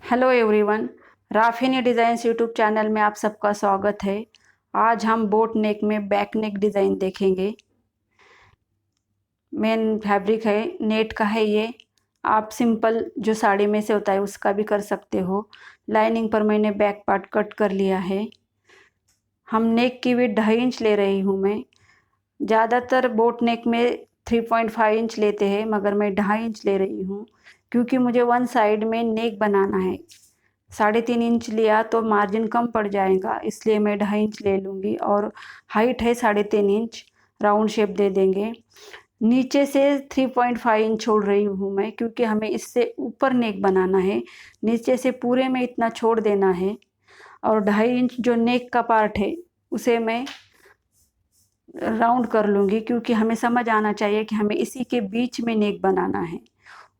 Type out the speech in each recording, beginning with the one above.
Hello everyone, Rafini designs YouTube channel में आप सबका स्वागत है। आज हम बोट नेक में बैक नेक डिज़ाइन देखेंगे। मेन फैब्रिक है नेट का है ये। आप सिंपल जो साड़ी में से होता है उसका भी कर सकते हो। लाइनिंग पर मैंने बैक पार्ट कट कर लिया है। हम नेक की विड्थ 2.5 इंच ले रही हूँ मैं। ज़्यादातर बोट नेक में 3.5 इंच लेते हैं, मगर मैं 2.5 इंच ले रही हूँ क्योंकि मुझे वन साइड में नेक बनाना है। 3.5 इंच लिया तो मार्जिन कम पड़ जाएगा, इसलिए मैं 2.5 इंच ले लूँगी। और हाइट है 3.5 इंच, राउंड शेप दे देंगे। नीचे से 3.5 इंच छोड़ रही हूँ मैं क्योंकि हमें इससे ऊपर नेक बनाना है। नीचे से पूरे में इतना छोड़ देना है। और 2.5 इंच जो नेक का पार्ट है उसे मैं राउंड कर लूँगी क्योंकि हमें समझ आना चाहिए कि हमें इसी के बीच में नेक बनाना है।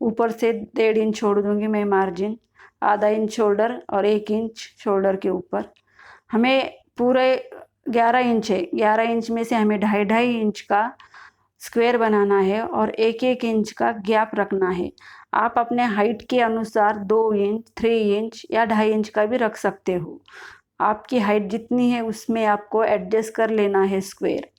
ऊपर से 1.5 इंच छोड़ दूँगी मैं मार्जिन, आधा इंच शोल्डर और 1 इंच शोल्डर के ऊपर। हमें पूरे 11 इंच है, 11 इंच में से हमें 2.5 इंच का स्क्वायर बनाना है और 1-1 इंच का गैप रखना है। आप अपने हाइट के अनुसार 2 इंच, 3 इंच या 2.5 इंच का भी रख सकते हो। आपकी हाइट जितनी है उसमें आपको एडजस्ट कर लेना है स्क्वायर।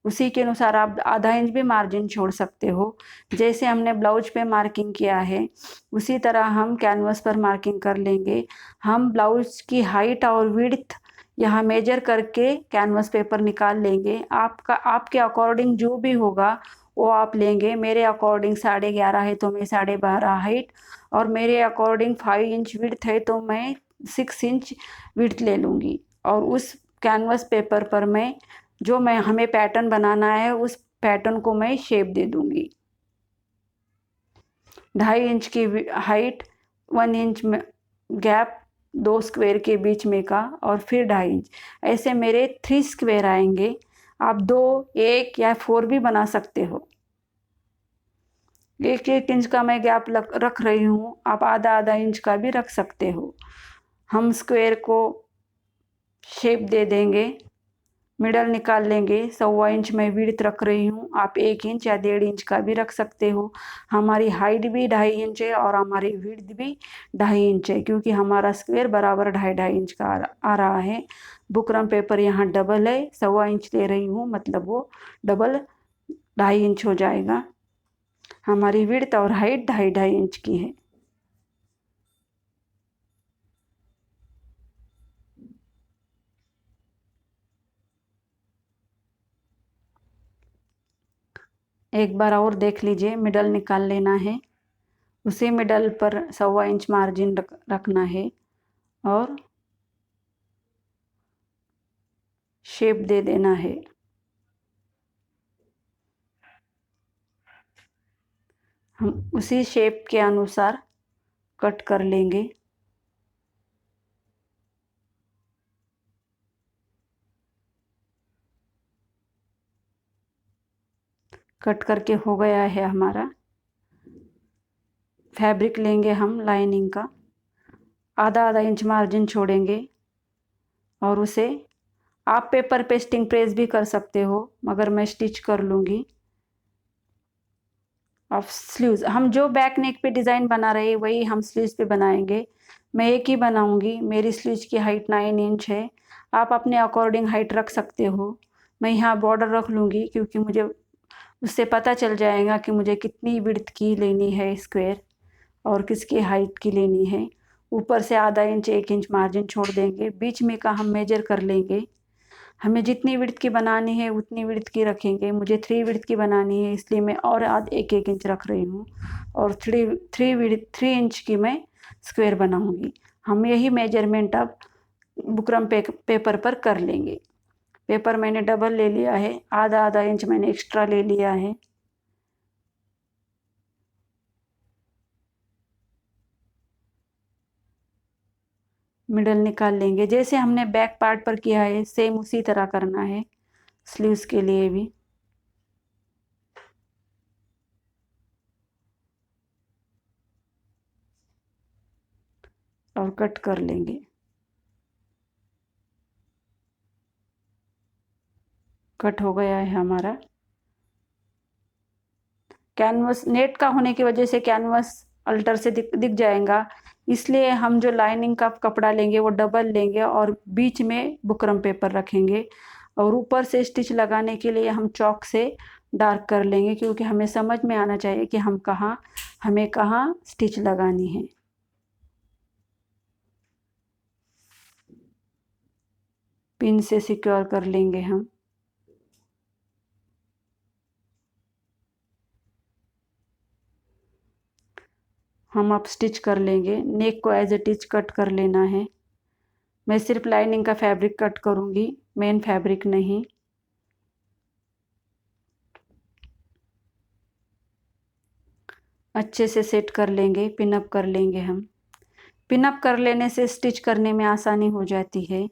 उसी के अनुसार आप आधा इंच भी मार्जिन छोड़ सकते हो। जैसे हमने ब्लाउज पे मार्किंग किया है उसी तरह हम कैनवस पर मार्किंग कर लेंगे। हम ब्लाउज की हाइट और विड्थ यहाँ मेजर करके कैनवस पेपर निकाल लेंगे। आपके अकॉर्डिंग जो भी होगा वो आप लेंगे। मेरे अकॉर्डिंग 11.5 है तो मैं 12.5 हाइट, और मेरे अकॉर्डिंग 5 इंच विड्थ है तो मैं 6 इंच विड्थ ले लूँगी। और उस कैनवस पेपर पर मैं जो मैं हमें पैटर्न बनाना है उस पैटर्न को मैं शेप दे दूंगी। 2.5 इंच की हाइट, 1 इंच में गैप, 2 स्क्वायर के बीच में का, और फिर 2.5 इंच। ऐसे मेरे 3 स्क्वायर आएंगे। आप 2, 1 या 4 भी बना सकते हो। 1-1 इंच का मैं गैप रख रही हूँ, आप आधा इंच का भी रख सकते हो। हम स्क्वायर को शेप दे देंगे, मिडल निकाल लेंगे। 1.25 इंच में विड्थ रख रही हूँ, आप 1 इंच या 1.5 इंच का भी रख सकते हो। हमारी हाइट भी 2.5 इंच है और हमारी विड्थ भी 2.5 इंच है क्योंकि हमारा स्क्वायर बराबर 2.5 इंच का आ रहा है। बुकरम पेपर यहाँ डबल है, 1.25 इंच ले रही हूँ, मतलब वो डबल 2.5 इंच हो जाएगा। हमारी विड्थ और हाइट 2.5 इंच की है। एक बार और देख लीजिए, मिडल निकाल लेना है। उसी मिडल पर 1.25 इंच मार्जिन रखना है और शेप दे देना है। हम उसी शेप के अनुसार कट कर लेंगे। कट करके हो गया है हमारा। फैब्रिक लेंगे हम लाइनिंग का, आधा इंच मार्जिन छोड़ेंगे और उसे आप पेपर पेस्टिंग प्रेस भी कर सकते हो, मगर मैं स्टिच कर लूँगी। और स्लीव्स हम जो बैक नेक पे डिज़ाइन बना रहे हैं वही हम स्लीव्स पे बनाएंगे। मैं एक ही बनाऊंगी। मेरी स्लीव्स की हाइट 9 इंच है, आप अपने अकॉर्डिंग हाइट रख सकते हो। मैं यहाँ बॉर्डर रख लूँगी क्योंकि मुझे उससे पता चल जाएगा कि मुझे कितनी विड्थ की लेनी है स्क्वायर और किसकी हाइट की लेनी है। ऊपर से आधा इंच 1 इंच मार्जिन छोड़ देंगे। बीच में का हम मेजर कर लेंगे। हमें जितनी विड्थ की बनानी है उतनी विड्थ की रखेंगे। मुझे 3 विड्थ की बनानी है इसलिए मैं और 1-1 इंच रख रही हूँ, और 3 इंच की मैं स्क्वायर बनाऊँगी। हम यही मेजरमेंट अब बुकरम पेपर पर कर लेंगे। पेपर मैंने डबल ले लिया है, आधा इंच मैंने एक्स्ट्रा ले लिया है। मिडल निकाल लेंगे। जैसे हमने बैक पार्ट पर किया है सेम उसी तरह करना है स्लीव्स के लिए भी। और कट कर लेंगे। कट हो गया है हमारा। कैनवस नेट का होने की वजह से कैनवस अल्टर से दिख जाएगा। इसलिए हम जो लाइनिंग का कपड़ा लेंगे वो डबल लेंगे और बीच में बुकरम पेपर रखेंगे और ऊपर से स्टिच लगाने के लिए हम चॉक से डार्क कर लेंगे, क्योंकि हमें समझ में आना चाहिए कि हमें कहाँ स्टिच लगानी है। पिन से सिक्योर कर लेंगे हम अब स्टिच कर लेंगे। नेक को एज इट इज कट कर लेना है। मैं सिर्फ लाइनिंग का फैब्रिक कट करूँगी, मेन फैब्रिक नहीं। अच्छे से सेट कर लेंगे, पिन अप कर लेंगे हम। पिन अप कर लेने से स्टिच करने में आसानी हो जाती है।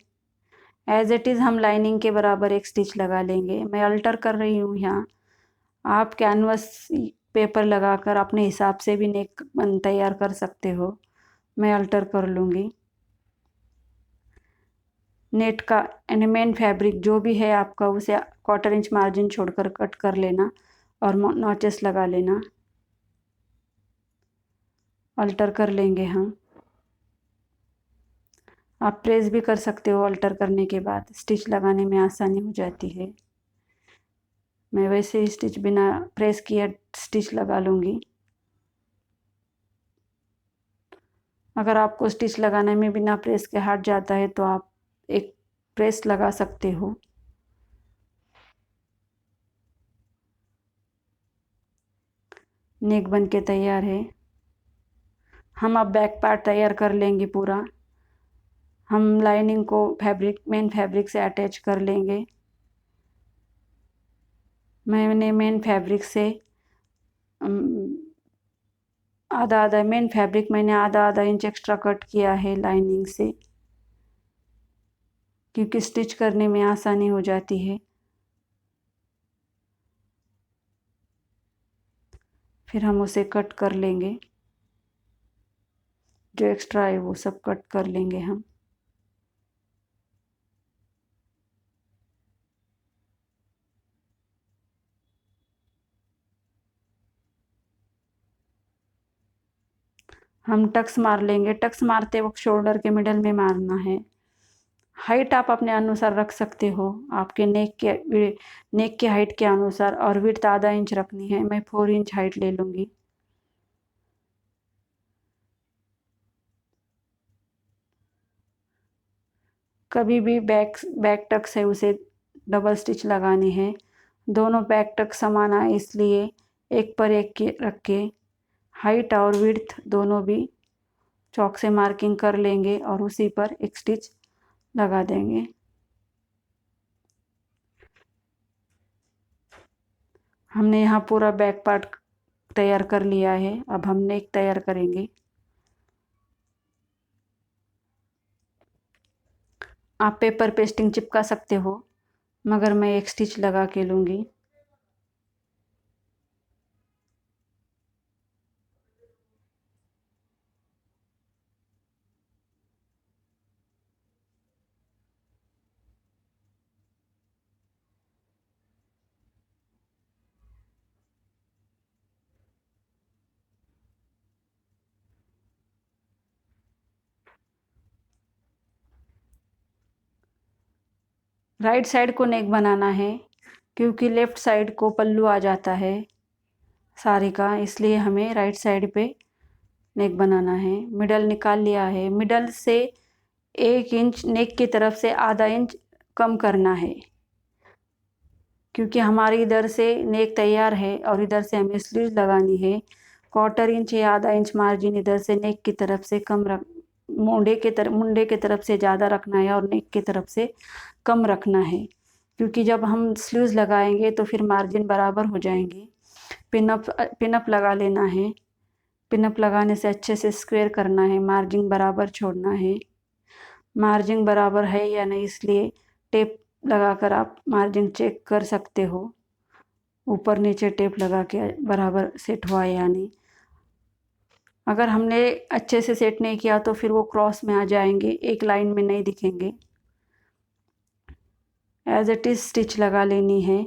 एज इट इज़ हम लाइनिंग के बराबर एक स्टिच लगा लेंगे। मैं अल्टर कर रही हूँ यहाँ। आप कैनवस पेपर लगाकर अपने हिसाब से भी नेक तैयार कर सकते हो। मैं अल्टर कर लूँगी। नेट का मेन फैब्रिक जो भी है आपका, उसे 1/4 इंच मार्जिन छोड़कर कट कर लेना और नॉचेस लगा लेना। अल्टर कर लेंगे हम। आप प्रेस भी कर सकते हो, अल्टर करने के बाद स्टिच लगाने में आसानी हो जाती है। मैं वैसे ही स्टिच बिना प्रेस किए स्टिच लगा लूँगी। अगर आपको स्टिच लगाने में बिना प्रेस के हट जाता है तो आप एक प्रेस लगा सकते हो। नेक बन के तैयार है। हम अब बैक पार्ट तैयार कर लेंगे पूरा। हम लाइनिंग को मेन फैब्रिक से अटैच कर लेंगे। मैंने मेन फैब्रिक से मेन फैब्रिक मैंने आधा आधा इंच एक्स्ट्रा कट किया है लाइनिंग से, क्योंकि स्टिच करने में आसानी हो जाती है। फिर हम उसे कट कर लेंगे। जो एक्स्ट्रा है वो सब कट कर लेंगे हम। हम टक्स मार लेंगे। टक्स मारते वक्त शोल्डर के मिडल में मारना है। हाइट आप अपने अनुसार रख सकते हो, आपके नेक के हाइट के अनुसार, और विड्थ आधा इंच रखनी है। मैं 4 इंच हाइट ले लूँगी। कभी भी बैक टक्स है उसे डबल स्टिच लगानी है। दोनों बैक टक्स समान आए इसलिए एक पर एक के रख के हाइट और विड्थ दोनों भी चॉक से मार्किंग कर लेंगे और उसी पर एक स्टिच लगा देंगे। हमने यहाँ पूरा बैक पार्ट तैयार कर लिया है। अब हम नेक तैयार करेंगे। आप पेपर पेस्टिंग चिपका सकते हो, मगर मैं एक स्टिच लगा के लूँगी। राइट साइड को नेक बनाना है, क्योंकि लेफ़्ट साइड को पल्लू आ जाता है साड़ी का, इसलिए हमें राइट साइड पे नेक बनाना है। मिडल निकाल लिया है। मिडल से 1 इंच नेक की तरफ से आधा इंच कम करना है, क्योंकि हमारी इधर से नेक तैयार है और इधर से हमें स्लीव लगानी है। 1/4 इंच या आधा इंच मार्जिन इधर से नेक की तरफ से कम रख मुंडे की तरफ से ज़्यादा रखना है और नेक की तरफ से कम रखना है, क्योंकि जब हम स्लीव्स लगाएंगे तो फिर मार्जिन बराबर हो जाएंगे। पिनअप लगा लेना है। पिनअप लगाने से अच्छे से स्क्वेयर करना है, मार्जिन बराबर छोड़ना है। मार्जिन बराबर है या नहीं, इसलिए टेप लगाकर आप मार्जिन चेक कर सकते हो। ऊपर नीचे टेप लगा के बराबर सेट हुआ है या नहीं। अगर हमने अच्छे से सेट नहीं किया तो फिर वो क्रॉस में आ जाएंगे, एक लाइन में नहीं दिखेंगे। एज इट इज़ स्टिच लगा लेनी है।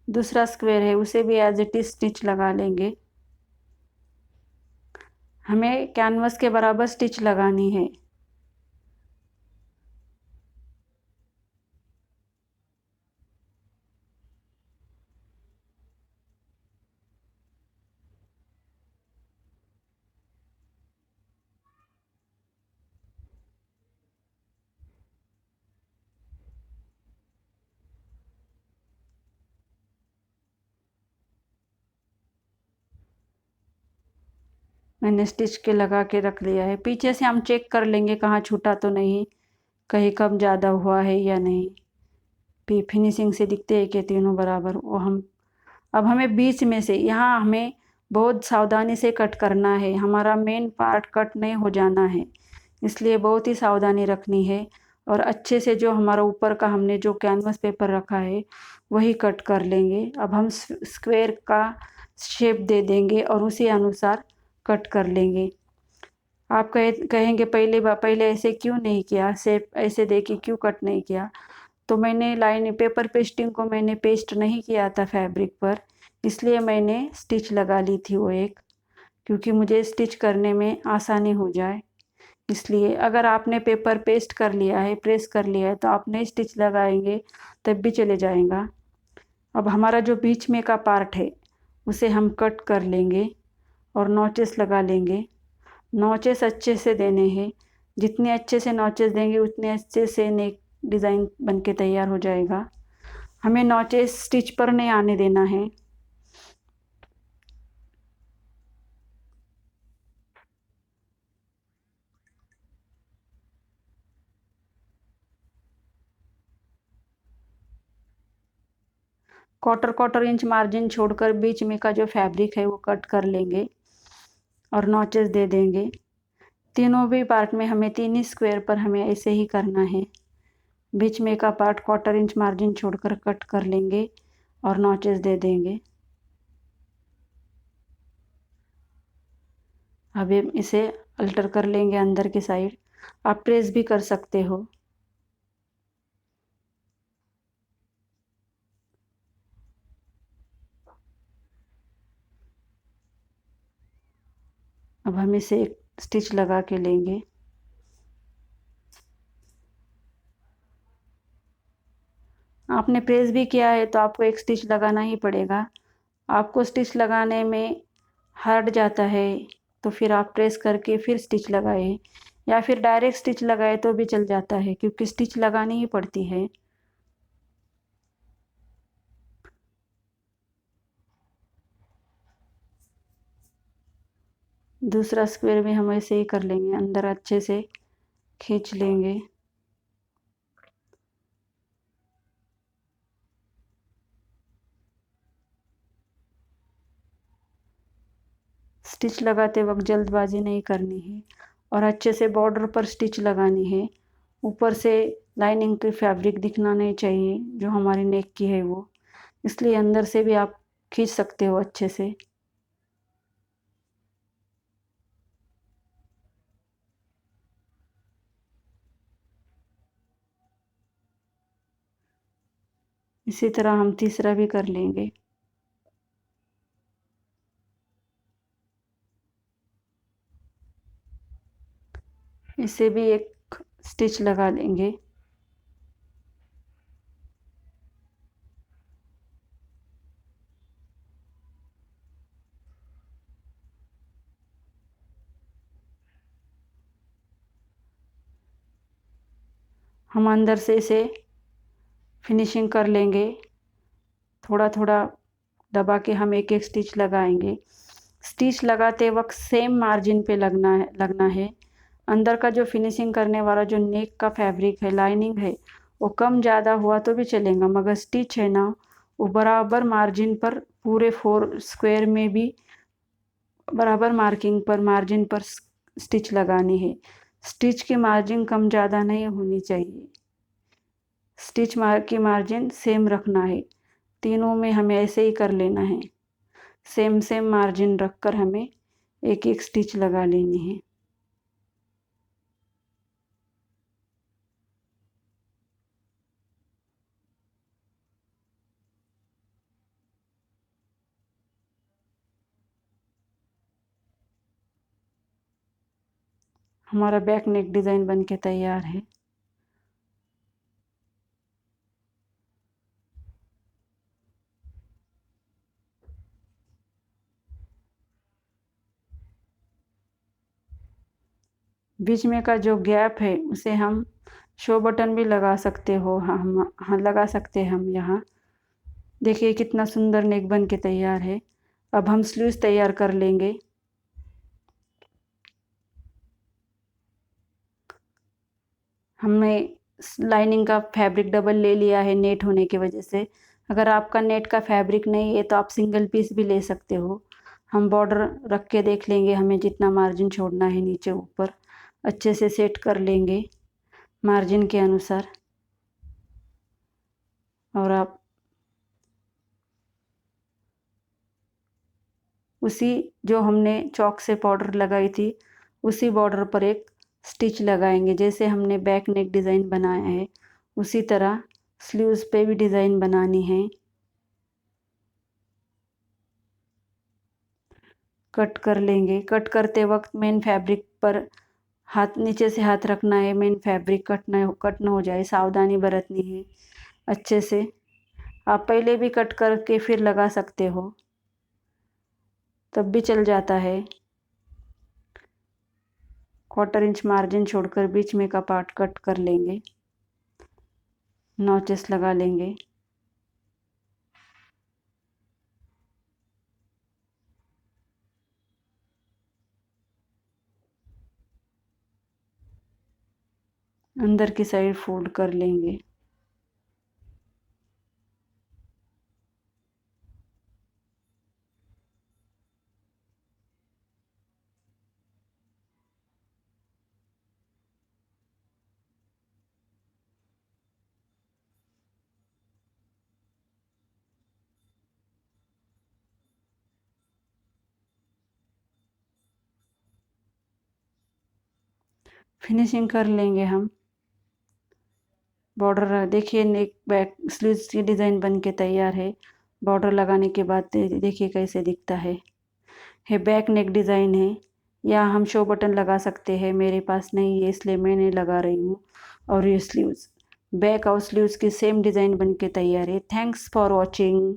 दूसरा स्क्वायर है उसे भी एज इट इज स्टिच लगा लेंगे। हमें कैनवस के बराबर स्टिच लगानी है। मैंने स्टिच के लगा के रख लिया है। पीछे से हम चेक कर लेंगे कहाँ छूटा तो नहीं, कहीं कम ज़्यादा हुआ है या नहीं। फिनिशिंग से दिखते हैं कि तीनों बराबर। वो हम अब हमें बीच में से यहाँ हमें बहुत सावधानी से कट करना है, हमारा मेन पार्ट कट नहीं हो जाना है, इसलिए बहुत ही सावधानी रखनी है। और अच्छे से जो हमारा ऊपर का हमने जो कैनवस पेपर रखा है वही कट कर लेंगे। अब हम स्क्वायर का शेप दे देंगे और उसी अनुसार कट कर लेंगे। आप कहेंगे पहले ऐसे क्यों नहीं किया, शेप ऐसे दे के क्यों कट नहीं किया। तो मैंने लाइन पेपर पेस्टिंग को मैंने पेस्ट नहीं किया था फैब्रिक पर, इसलिए मैंने स्टिच लगा ली थी वो एक, क्योंकि मुझे स्टिच करने में आसानी हो जाए। इसलिए अगर आपने पेपर पेस्ट कर लिया है, प्रेस कर लिया है, तो आप नहीं स्टिच लगाएंगे तब भी चले जाएगा। अब हमारा जो बीच में का पार्ट है उसे हम कट कर लेंगे और नॉचेस लगा लेंगे। नॉचेस अच्छे से देने हैं, जितने अच्छे से नॉचेस देंगे उतने अच्छे से नेक डिज़ाइन बन के तैयार हो जाएगा। हमें नॉचेस स्टिच पर नहीं आने देना है। क्वार्टर इंच मार्जिन छोड़कर बीच में का जो फैब्रिक है वो कट कर लेंगे और नॉचेस दे देंगे। तीनों भी पार्ट में हमें तीन ही स्क्वायर पर हमें ऐसे ही करना है। बीच में का पार्ट क्वार्टर इंच मार्जिन छोड़कर कट कर लेंगे और नॉचेस दे देंगे। अब इसे अल्टर कर लेंगे अंदर की साइड। आप प्रेस भी कर सकते हो। अब हम इसे एक स्टिच लगा के लेंगे। आपने प्रेस भी किया है तो आपको एक स्टिच लगाना ही पड़ेगा। आपको स्टिच लगाने में हट जाता है तो फिर आप प्रेस करके फिर स्टिच लगाए, या फिर डायरेक्ट स्टिच लगाए तो भी चल जाता है, क्योंकि स्टिच लगानी ही पड़ती है। दूसरा स्क्वायर भी हम ऐसे ही कर लेंगे, अंदर अच्छे से खींच लेंगे। स्टिच लगाते वक्त जल्दबाजी नहीं करनी है और अच्छे से बॉर्डर पर स्टिच लगानी है। ऊपर से लाइनिंग की फैब्रिक दिखना नहीं चाहिए जो हमारी नेक की है वो, इसलिए अंदर से भी आप खींच सकते हो अच्छे से। इसी तरह हम तीसरा भी कर लेंगे। इसे भी एक स्टिच लगा लेंगे। हम अंदर से इसे फिनिशिंग कर लेंगे। थोड़ा थोड़ा दबा के हम एक एक स्टिच लगाएंगे। स्टिच लगाते वक्त सेम मार्जिन पे लगना है। अंदर का जो फिनिशिंग करने वाला जो नेक का फैब्रिक है, लाइनिंग है, वो कम ज़्यादा हुआ तो भी चलेगा, मगर स्टिच है ना वो बराबर मार्जिन पर, पूरे 4 स्क्वायर में भी बराबर मार्जिन पर स्टिच लगानी है। स्टिच की मार्जिन कम ज़्यादा नहीं होनी चाहिए, स्टिच की मार्जिन सेम रखना है। तीनों में हमें ऐसे ही कर लेना है, सेम सेम मार्जिन रखकर हमें एक एक स्टिच लगा लेनी है। हमारा बैक नेक डिज़ाइन बन के तैयार है। बीच में का जो गैप है उसे हम शो बटन भी लगा सकते हो। हाँ लगा सकते हैं हम यहाँ। देखिए कितना सुंदर नेक बन के तैयार है। अब हम स्लीव्स तैयार कर लेंगे। हमने लाइनिंग का फैब्रिक डबल ले लिया है नेट होने की वजह से। अगर आपका नेट का फैब्रिक नहीं है तो आप सिंगल पीस भी ले सकते हो। हम बॉर्डर रख के देख लेंगे हमें जितना मार्जिन छोड़ना है नीचे ऊपर, अच्छे से सेट कर लेंगे मार्जिन के अनुसार। और आप उसी जो हमने चॉक से बॉर्डर लगाई थी उसी बॉर्डर पर एक स्टिच लगाएंगे। जैसे हमने बैक नेक डिज़ाइन बनाया है उसी तरह स्लीव्स पे भी डिज़ाइन बनानी है। कट कर लेंगे। कट करते वक्त मेन फैब्रिक पर हाथ नीचे से हाथ रखना है। मेन फैब्रिक कट ना हो जाए, सावधानी बरतनी है अच्छे से। आप पहले भी कट करके फिर लगा सकते हो, तब भी चल जाता है। 1/4 इंच मार्जिन छोड़कर बीच में का पार्ट कट कर लेंगे, नॉचेस लगा लेंगे। अंदर की साइड फोल्ड कर लेंगे। फिनिशिंग कर लेंगे हम। बॉर्डर देखिए नेक बैक स्लीव्स की डिज़ाइन बन के तैयार है। बॉर्डर लगाने के बाद देखिए कैसे दिखता है। ये बैक नेक डिज़ाइन है। या हम शो बटन लगा सकते हैं, मेरे पास नहीं है इसलिए मैं नहीं लगा रही हूँ। और ये स्लीव्स बैक और स्लीव्स की सेम डिज़ाइन बन के तैयार है। Thanks for watching.